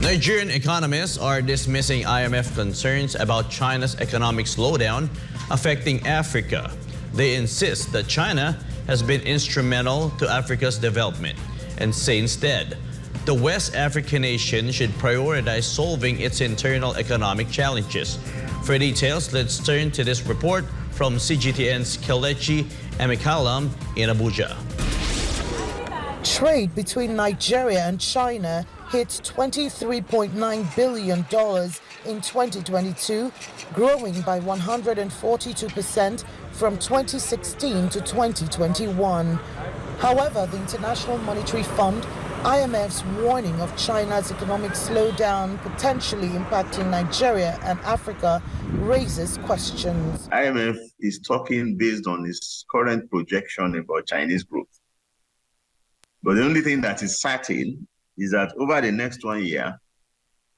Nigerian economists are dismissing IMF concerns about China's economic slowdown affecting Africa. They insist that China has been instrumental to Africa's development and say instead, the West African nation should prioritize solving its internal economic challenges. For details, let's turn to this report from CGTN's Kelechi Emekalam in Abuja. Trade between Nigeria and China hit $23.9 billion in 2022, growing by 142% from 2016 to 2021. However, the International Monetary Fund, IMF's warning of China's economic slowdown potentially impacting Nigeria and Africa raises questions. IMF is talking based on its current projection about Chinese growth. But the only thing that is certain is that over the next 1 year,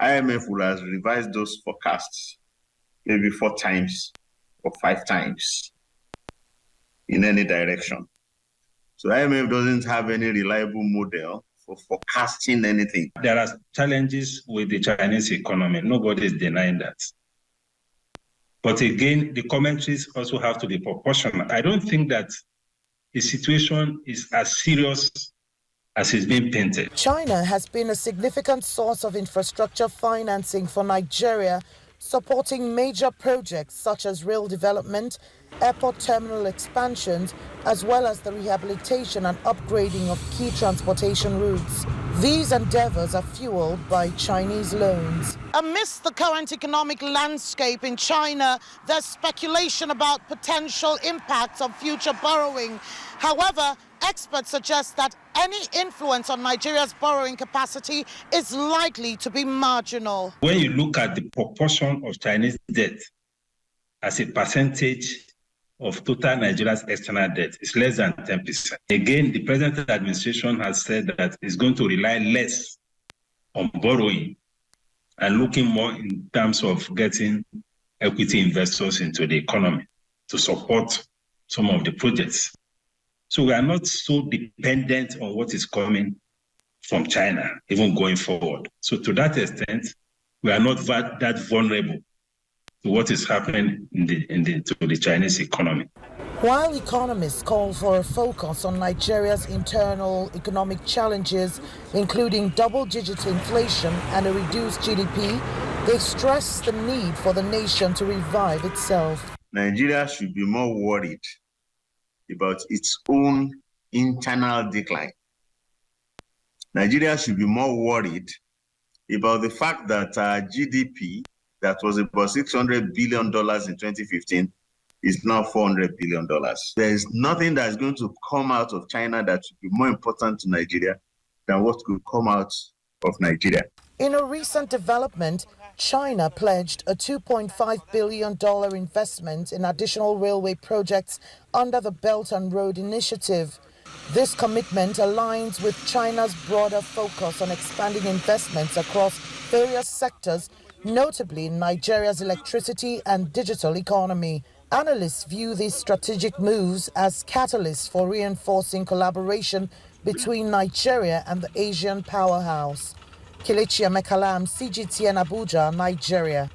IMF will have revised those forecasts maybe 4 times or 5 times in any direction. So IMF doesn't have any reliable model for forecasting anything. There are challenges with the Chinese economy. Nobody is denying that. But again, the commentaries also have to be proportional. I don't think that the situation is as serious as it's being painted. China has been a significant source of infrastructure financing for Nigeria, supporting major projects such as rail development, airport terminal expansions, as well as the rehabilitation and upgrading of key transportation routes. These endeavors are fueled by Chinese loans. Amidst the current economic landscape in China, there's speculation about potential impacts of future borrowing. However, experts suggest that any influence on Nigeria's borrowing capacity is likely to be marginal. When you look at the proportion of Chinese debt as a percentage of total Nigeria's external debt, it's less than 10%. Again, the present administration has said that it's going to rely less on borrowing and looking more in terms of getting equity investors into the economy to support some of the projects. So we are not so dependent on what is coming from China, even going forward. So to that extent, we are not that vulnerable to what is happening to the Chinese economy. While economists call for a focus on Nigeria's internal economic challenges, including double-digit inflation and a reduced GDP, they stress the need for the nation to revive itself. Nigeria should be more worried about its own internal decline. Nigeria should be more worried about the fact that our GDP, that was about $600 billion in 2015, is now $400 billion. There is nothing that is going to come out of China that should be more important to Nigeria than what could come out of Nigeria. In a recent development, China pledged a $2.5 billion investment in additional railway projects under the Belt and Road Initiative. This commitment aligns with China's broader focus on expanding investments across various sectors, notably in Nigeria's electricity and digital economy. Analysts view these strategic moves as catalysts for reinforcing collaboration between Nigeria and the Asian powerhouse. Kelechi Emekalam, CGTN Abuja, Nigeria.